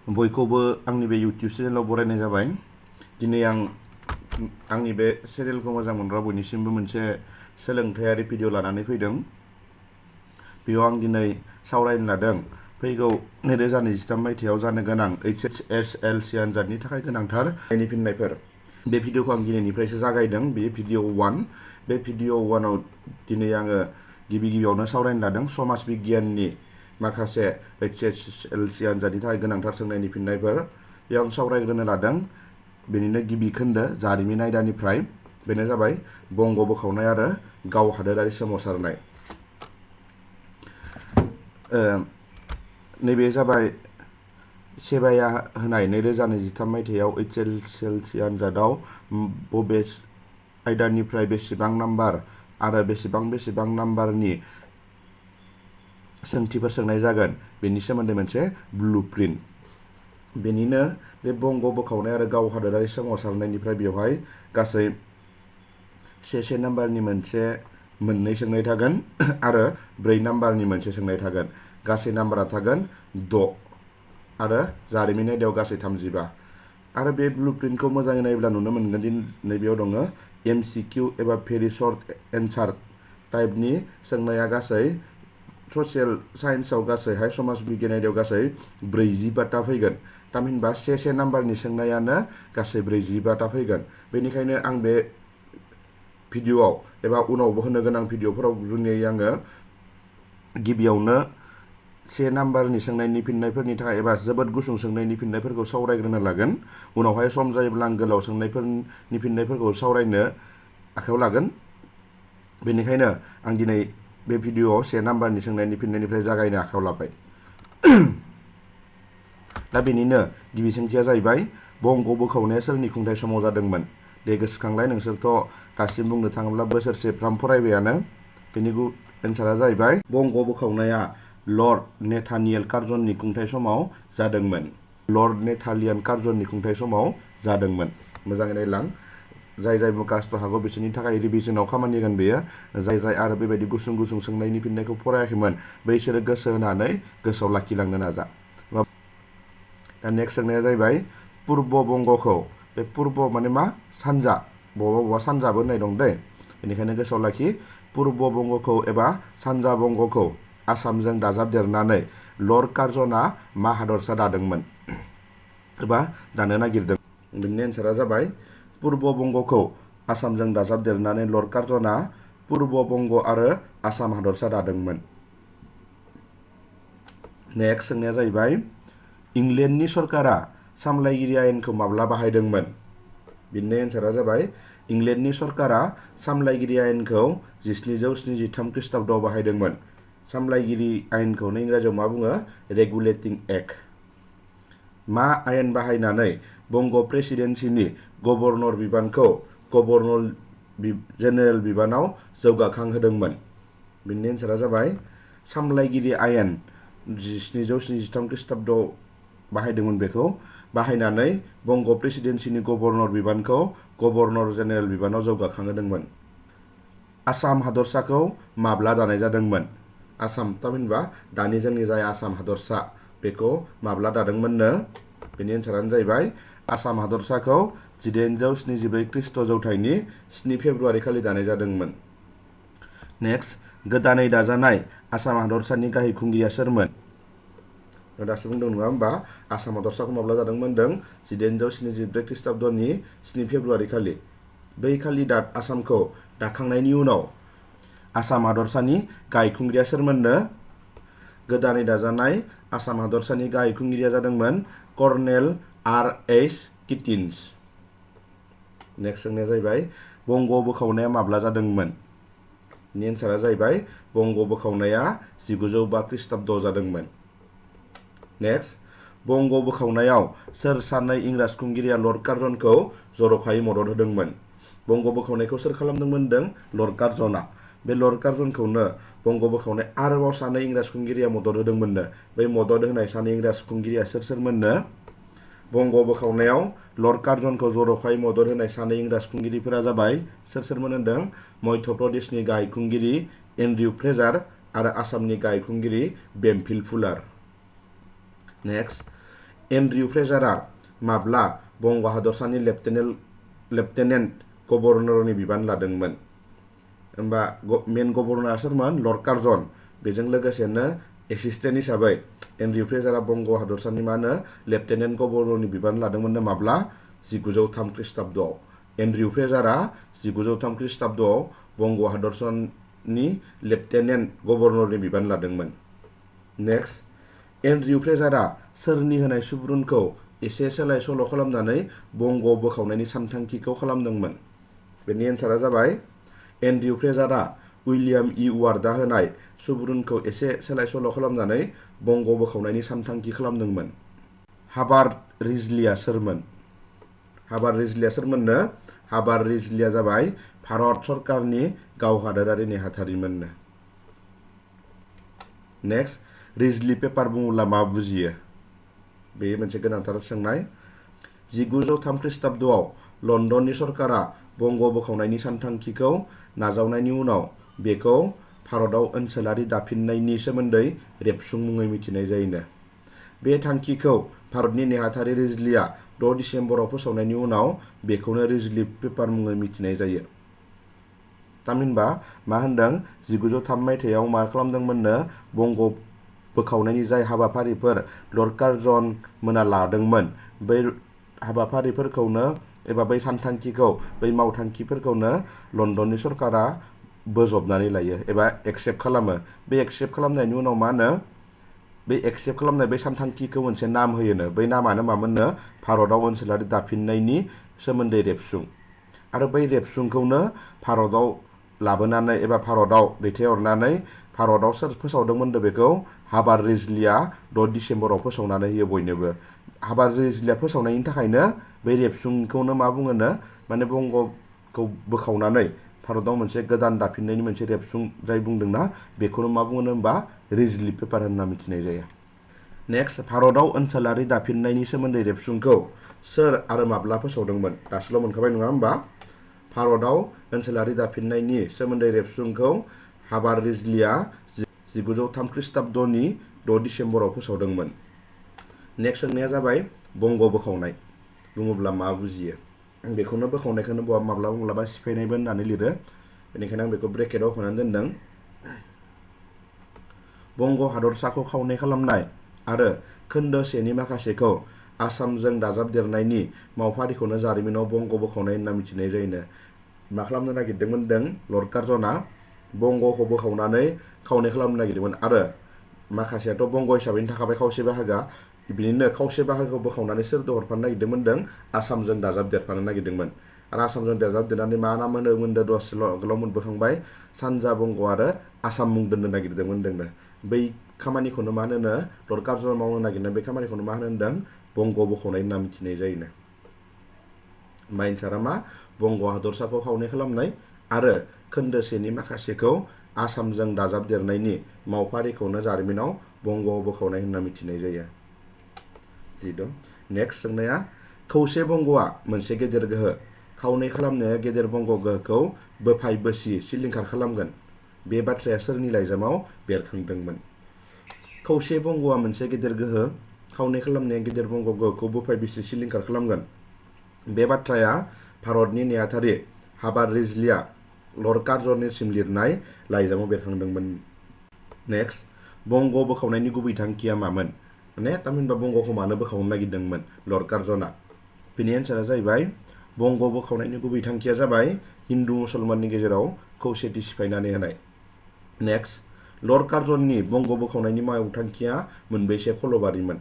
बयखौबो आंनि बे YouTube चेनेलाव बरायनाय जाबाय। दिनै आं आंनि बे चेनेलखौ मोजां मोनग्रा बयनिसिमबो मोनसे सोलोंथायारि भिडिअ लानानै फैदों। बेयाव आं दिनै सावरायनो लादों फैगौ 2023 मायथाइयाव जानो गोनां HSLC आनजादनि थाखाय गोनांथार नायनि फिननायफोर। बे भिडिअखौ आं दिनैनिफ्रायसो जागायदों। बे भिडिअ 1। बे भिडिअ 1 आव दिनै आङो गिबियावनो सावरायनो लादों समाज बिगियाननि माखासे HSLC आनजादनि थाखाय गोनांथार सोंनायनि फिननायफोर। बेयाव आं सावरायग्रोनो लादों बेनिनो गिबि खोन्दो जारिमिन आयदानिफ्राय। बेनो जाबाय बंग बोखावनाय आरो गाव हादोरारि सोमावसारनाय। नैबे जाबाय सेबाया होनाय 2023 मायथाइयाव HSLC आनजादाव बबे आयदानिफ्राय बेसेबां नाम्बार आरो बेसेबां नाम्बारनि सोंथिफोर सोंनाय जागोन बेनि सोमोन्दै मोनसे ब्लुप्रिन्ट। बेनिनो बे बंग बोखावनाय आरो गाव हादोरारि सोमावसारनायनिफ्राय बेवहाय गासै से नाम्बारनि मोननै सोंनाय थागोन आरो 4 नाम्बारनि मोनसे सोंनाय थागोन। गासै नाम्बारा थागोन 6 आरो जारिमिन आयदायाव गासै 35। आरो बे ब्लुप्रिन्टखौ मोजाङै नायोब्ला नुनो मोनगोन दि नैबेयाव दङ MCQ एबा भेरि सर्ट एन्सार टाइपनि सोंनाया गासै ससियेल साइन्सआव गासैहाय समाज बिगियान आयदायाव गासै 40टा फैगोन। थामहिनबा से नाम्बारनि सोंनायानो गासै 40टा फैगोन। बेनिखायनो आं बे भिडिअआव एबा उनावबो होनो गोनां भिडिअफोराव जुनियै आङो गिबियावनो 1 नाम्बारनि सोंनायनि फिननायफोरनि थाखाय एबा जोबोद गुसुं सोंनायनि फिननायफोरखौ सावरायग्रोनो लागोन। उनावहाय सम जायोब्ला आं गोलाव सोंनायफोरनि फिननायफोरखौ सावरायनो आखायाव लागोन। बेनिखायनो आं दिनै बे भिडिअआव 1 नाम्बारनि सोंनायनि फिननायनिफ्राय जागायनो आखायाव लाबाय। दा बेनिनो गिबि सोंथिया जाहैबाय बंग बोखावनाया सोरनि खुंथाय समाव जादोंमोन? दे गोसोखांलाय, नोंसोरथ' दासिम बुंनो थाङोब्ला बोसोरसेफ्राम फरायबायानो। बेनि एन्सारा जाहैबाय बंग बोखावनाया लर्ड नेथानियेल कार्जननि खुंथाय समाव जादोंमोन। लर्ड नेथानियेल कार्जननि खुंथाय समाव जादोंमोन। मोजाङै नायलां। जाय मुखास्थ' हागौ बिसोरनि थाखाय रिभिजनाव खामानि होगोन बेयो। जाय आरो बेबायदि गुसुं सोंनायनि फिननायखौ फरायाखैमोन बैसोरो गोसो होनानै गोसोआव लाखिलांनो नाजा। दा नेक्स्ट सोंनाया जाहैबाय पुर्ब बंगखौ, बे पुर्ब माने मा? सानजा। बबेबा सानजाबो होननाय दं दै। बेनिखायनो गोसोआव लाखि पुर्ब बंगखौ एबा सानजा बंगखौ आसामजों दाजाबदेरनानै लर्ड कार्जनआ मा हादरसा दादोंमोन एबा दानो नागिरदों? बेनि एन्सारा जाबाय पुर्ब बंगखौ आसामजों दाजाबदेरनानै लर्ड कार्जनआ पुर्ब बंग आरो आसाम हादरसा दादोंमोन। नेक्स्ट सोंनाया जाहैबाय इंलेन्डनि सरकारा सामलायगिरि आयेनखौ माब्ला बाहायदोंमोन? बिनि एन्सारा जाबाय इंलेन्डनि सरकारा सामलायगिरि आयेनखौ 1773 ख्रीष्टाब्दआव बाहायदोंमोन। सामलायगिरि आयेनखौ इंराजियाव मा बुङो? रेगुलेटिं एक्ट। मा आयेन बाहायनानै बंग प्रेसिडेन्सिनि गभर्नर बिबानखौ गभर्नर जेनेरेल बिबानाव जौगाखांहोदोंमोन? बिनि एन्सारा जाबाय सामलायगिरि आयेन 1773 ख्रीष्टाब्दआव बाहायदोंमोन। बेखौ बाहायनानै बंग प्रेसिडेन्सिनि गभर्नर बिबानखौ गभर्नर जेनेरेल बिबानाव जौगाखांहोदोंमोन। आसाम हादरसाखौ माब्ला दानाय जादोंमोन? आसाम थामहिनबा दानि जोंनि जाय आसाम हादरसा बेखौ माब्ला दादोंमोननो? बेनि एन्सारानो जाहैबाय आसाम हादरसाखौ 1874 ख्रीष्ट जौथाइनि 7 फेब्रुवारि खालि दानाय जादोंमोन। नेक्स्ट गोदानै दाजानाय आसाम हादरसानि गाहाय खुंगिरिया सोरमोन? दासो बुंदों नङा होमबा? आसाम हादरसाखौ माब्ला दादोंमोन होनदों? 1874 ख्रीष्टाब्दनि 7 फेब्रुवारि खालि। बै खालि आसामखौ दाखांनायनि उनाव आसाम हादरसानि गाहाय खुंगिरिया सोरमोननो? गोदानै दाजानाय आसाम हादरसानि गाहाय खुंगिरिया जादोंमोन कर्नेल R.H. किटिन्स। नेक्स्ट सोंनाया जाहैबाय बंग बोखावनाया माब्ला जादोंमोन? नि एन्सारा जाहैबाय बंग बोखावनाया 1902 ख्रीष्टाब्दआव जादोंमोन। नेक्स्ट बंग बोखावनायाव सोर सानै इंराज खुंगिरिया लर्ड कार्जनखौ जर'खायै मदद होदोंमोन? बंग बोखावनायखौ सोर खालामदोंमोन होनदों? लर्ड कार्जनआ। बे लर्ड कार्जनखौनो बंग बोखावनाय आरोबाव सानै इंराज खुंगिरिया मदद होदोंमोननो। बै मदद होनाय सानै इंराज खुंगिरिया सोरमोननो? बंग बोखावनायाव लर्ड कार्जनखौ जर'खायै मदद होनाय सानै इंराज खुंगिरिफोरा जाबाय सोरमोन होनदों? मध्य प्रदेशनि गाहाय खुंगिरि एन्ड्रिउ फ्रेजार आरो आसामनि गाहाय खुंगिरि बेमफिल फुलार। नेक्स्ट एन्ड्रिउ फ्रेजारआ माब्ला बंग' हादरसानि लेफ्टेनेन्ट गभर्नरनि बिबान लादोंमोन? होमबा मेन गभर्नरआ सोरमोन? Lord Curzon. बेजों लोगोसेनो एसिस्टेन्ट हिसाबै एन्ड्रिउ फ्रेजारआ बंग' हादरसानि मा होनो लेफ्टेनेन्ट गभर्नरनि बिबान लादोंमोननो माब्ला? 1903 ख्रीष्टाब्दआव। एन्ड्रिउ फ्रेजारआ 1903 ख्रीष्टाब्दआव बंग' हादरसानि लेफ्टेनेन्ट गभर्नरनि बिबान लादोंमोन। नेक्स्ट, एन्ड्रिउ फ्रेजारआ सोरनि होनाय सुबुरुनखौ एसे सोलाय सोल' खालामनानै बंग' बोखावनायनि सानथांखिखौ खालामदोंमोन? बेनि एन्सारा जाबाय एन्ड्रिउ फ्रेजारआ उइलियाम इ वार्डआ होनाय सुबुरुनखौ एसे सोलाय सोल' खालामनानै बंग' बोखावनायनि सानथांखि खालामदोंमोन। हाबार्ड रिजलिआ सोरमोन? हाबार्ड रिजलिआ सोरमोननो? हाबार्ड रिजलिआ जाबाय भारत सरकारनि गाव हादोरारि नेहाथारिमोननो। नेक्स्ट, रिजलि पेपार बुङोब्ला मा बुजियो? बे मोनसे गोनांथार सोंनाय। 1903 ख्रीष्टाब्दआव लन्दननि सरकारा बंग' बोखावनायनि सानथांखिखौ नाजावनायनि उनाव बेखौ भारतआव ओनसोलारि दाफिननायनि सोमोन्दै रेबसुं मुङै मिथिनाय जायोनो। बे थांखिखौ भारतनि नेहाथारि रिजलिआ 6 डिसेम्बराव फोसावनायनि उनाव बेखौनो रिजलि पेपार मुङै मिथिनाय जायो। थामहिनबा मा होनदों? 1903 मायथाइयाव मा खालामदोंमोननो? बंग' बोखावनायनि जाय हाबाफारिफोर लर्ड कार्जन मोना लादोंमोन, बै हाबाफारिफोरखौनो एबा बै सानथांखिखौ, बै मावथांखिफोरखौनो लन्दननि सरकारा बोजबनानै लायो एबा एक्सेप्ट खालामो। बे एक्सेप्ट खालामनायनि उनाव मा होनो? बे एक्सेप्ट खालामनाय बै सानथांखिखौ मोनसे नाम होयोनो। बै नामानो मामोननो? भारतआव ओनसोलारि दाफिननायनि सोमोन्दै रेबसुं। आरो बै रेबसुंखौनो भारतआव लाबोनानै एबा भारतआव दैथायहरनानै भारतआव सोर फोसावदोंमोननो बेखौ? हाबार्ड रिजलिआ 6 डिसेम्बराव फोसावनानै होयो बयनोबो। हाबार्ड रिजलिआ फोसावनायनि थाखायनो बै रेबसुंखौनो मा बुङोनो? माने बंग'खौ बोखावनानै भारतआव मोनसे गोदान दाफिननायनि मोनसे रेबसुं जाय बुंदोंना, बेखौनो मा बुङो होनबा? रिजलि पेपार होनना मिथिनाय जायो। नेक्स्ट, भारतआव ओनसोलारि दाफिननायनि सोमोन्दै रेबसुंखौ सोर आरो माब्ला फोसावदोंमोन? दासोल' मोनखाबाय नङा होमबा? भारतआव ओनसोलारि दाफिननायनि सोमोन्दै रेबसुंखौ हाबार्ड रिजलिआ 1903 ख्रीष्टाब्दनि 6 डिसेम्बराव फोसावदोंमोन। नेक्स्ट सोंनाया जाबाय बंग' बोखावनाय बुङोब्ला मा बुजियो? आं बेखौनो बोखावनायखौनो माब्लाबा माब्लाबा सिफायनायबो होननानै लिरो, बेनिखायनो आं बेखौ ब्रेकेटआव होनानै दोनदों। बंग' हादरसाखौ खावनै खालामनाय आरो खोन्दो 1 नि माखासेखौ आसामजों दाजाबदेरनायनि मावफारिखौनो जारिमिनाव बंग' बोखावनाय होनना मिथिनाय जायोनो। मा खालामनो नागिरदोंमोन होनदों? लर्ड कार्जनआ बंग'खौ बोखावनानै खावनै खालामनो नागिरदोंमोन आरो माखासेयाथ' बंग' हिसाबैनो थाखाबाय खावसे बाहागोआ। बिनिनो खावसे बाहागोखौ बोखावनानै सोरदो हरफानो नागिरदोंमोन होनदों? आसामजों दाजाबदेरफानो नागिरदोंमोन। आरो आसामजों दाजाबदेरनानै मा नाम होनदों? दसेल' आगोलाव मोनबोखांबाय, सानजा बंग' आरो आसाम मुं दोननो नागिरदोंमोन होनदोंनो। बै खामानिखौनो मा होनो? लर्ड कार्जन मावनो नागिरनाय बै खामानिखौनो मा होनदों? बंग' बोखावनाय होनना मिथिनाय जायोनो। होमबा एन्सारा मा? बंग' हादरसाखौ खावनै खालामनाय आरो खोन्दो 1 नि माखासेखौ आसामजों दाजाबदेरनायनि मावफारिखौनो जारिमिनाव बंग' बोखावनाय होनना मिथिनाय जायो। नेक्स्ट सोंनाया, खौसे बंग'आ मोनसे गेदेर गोहो, खावनै खालामनाया गेदेर बंग' गोहोखौ बोफाय बोसि सिलिंखार खालामगोन। बे बाथ्राया सोरनि लाइजामाव बेरखांदोंमोन? खौसे बंग'आ मोनसे गेदेर गोहो, खावनै खालामनाया गेदेर बंग' गोहोखौ बोफाय बोसि सिलिंखार खालामगोन। बे बाथ्राया भारतनि नेहाथारि हाबार्ड रिजलिआ लर्ड कार्जननिसिम लिरनाय लाइजामाव बेरखांदोंमोन। नेक्स्ट, बंग' बोखावनायनि गुबै थांखिया मामोन? माने थामहिनबा बंग'खौ मानो बोखावनो नागिरदोंमोन लर्ड कार्जनआ? बेनि एन्सारा जाहैबाय बंग' बोखावनायनि गुबै थांखिया जाबाय हिन्दु मुसलमाननि गेजेराव खौसेथि सिफायनानै होनाय। नेक्स्ट, लर्ड कार्जननि बंग' बोखावनायनि मावथांखिया मोनबैसे खलबारिमोन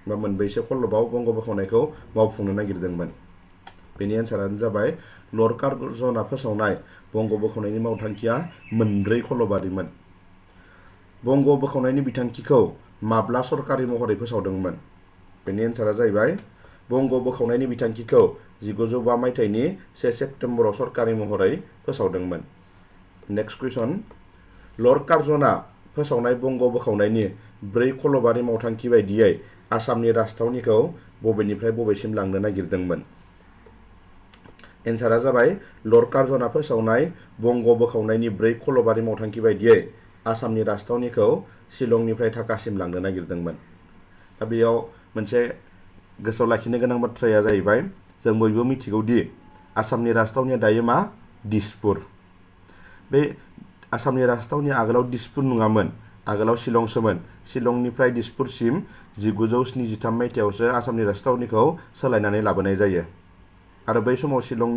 बा मोनबैसे खलबाव बंग' बोखावनायखौ मावफुंनो नागिरदोंमोन? बेनि एन्सारानो जाबाय लर्ड कार्जनआ फोसावनाय बंग' बोखावनायनि मावथांखिया 4 खलबारिमोन। बंग' बोखावनायनि बिथांखिखौ माब्ला सरकारि महरै फोसावदोंमोन? बेनि एन्सारा जाहैबाय बंग' बोखावनायनि बिथांखिखौ 1905 मायथाइनि 1 सेप्तेम्बराव सरकारि महरै फोसावदोंमोन। नेक्स्ट कुइसन, लर्ड कार्जनआ फोसावनाय बंग' बोखावनायनि 4 खलबारि मावथांखि बायदियै आसामनि राजथावनिखौ बबेनिफ्राय बबेसिम लांनो नागिरदोंमोन? एन्सारा जाबाय लर्ड कार्जनआ फोसावनाय बंग' बोखावनायनि 4 खलबारि मावथांखि बायदियै आसामनि राजथावनिखौ शिलंनिफ्राय ढाकासिम लांनो नागिरदोंमोन। दा बेयाव मोनसे गोसोआव लाखिनो गोनां बाथ्राया जाहैबाय जों बयबो मिथिगौदि आसामनि राजथावनिया दायो मा दिसपुर। बे आसामनि राजथावनिया आगोलाव दिसपुर नङामोन, आगोलाव शिलंसोमोन। शिलंनिफ्राय दिसपुरसिम 1973 मायथाइयावसो आसामनि राजथावनिखौ सोलायनानै लाबोनाय जायो। आरो बै समाव शिलं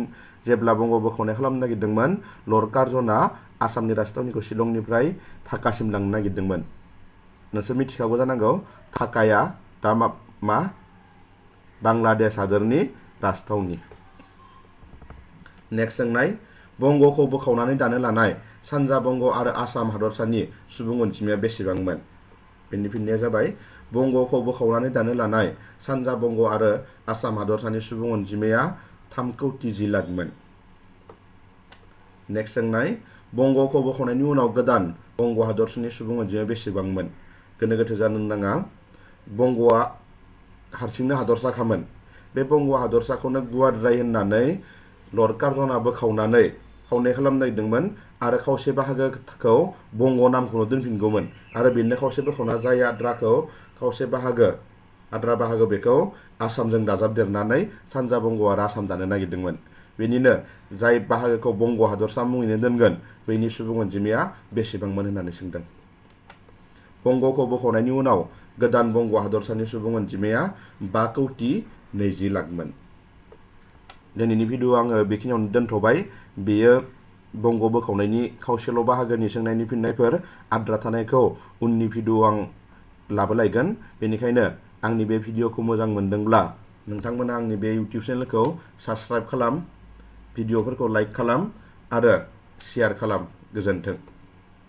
जेब्ला बंग बोखावनाय खालामनो नागिरदोंमोन, लर्ड कार्जनआ आसामनि राजथावनिखौ शिलंनिफ्राय ढाकासिम लांनो नागिरदोंमोन। नोंसोर मिथिखागौ जानांगौ ढाकाया दा मा बांलादेश हादोरनि राजथावनि। नेक्स्ट सोंनाय, बंगखौ बोखावनानै दानो लानाय सानजा बंग आरो आसाम हादरसानि सुबुं अनजिमाया बेसेबांमोन? बेनि फिननाया जाबाय बंगखौ बोखावनानै दानो लानाय सानजा बंग आरो आसाम हादरसानि सुबुं अनजिमाया 3,10 लाखमोन। नेक्स्ट सोंनाय, बंगखौ बोखावनायनि उनाव गोदान बंग हादरसानि सुबुं अनजिमाया बेसेबांमोन? गोनो गोथो जानो नाङा, बंगआ हारसिंनो हादरसाखामोन। बे बंग हादरसाखौनो गुवारद्राय होननानै लर्ड कार्जनआ बोखावनानै खावनै खालामनो नागिरदोंमोन आरो खावसे बाहागोखौ बंग नामखौनो दोनफिनगौमोन आरो बेनो खावसे बोखावना जाय आद्रा बाहागो बेखौ आसामजों दाजाबदेरनानै सानजा बंग आरो आसाम दानो नागिरदोंमोन। बेनिनो जाय बाहागोखौ बंग हादरसा मुङैनो दोनगोन बैनि सुबुं अनजिमाया बेसेबांमोन होननानै सोंदों। बंगखौ बोखावनायनि उनाव गोदान बंग हादरसानि सुबुं अनजिमाया 5,20 लाखमोन। दिनैनि भिडिअ आङो बेखिनियावनो दोनथ'बाय। बेयो बंग बोखावनायनि खावसेल' बाहागोनि सोंनायनि फिननायफोर, आद्रा थानायखौ उननि भिडिअ आं लाबोलायगोन। बेनिखायनो आंनि बे भिडिअखौ मोजां मोनदोंब्ला नोंथांमोना आंनि बे इउटिउब चेनेलखौ साबस्क्राइब खालाम, भिडिअफोरखौ लाइक खालाम आरो शेयार खालाम। गोजोन्थों।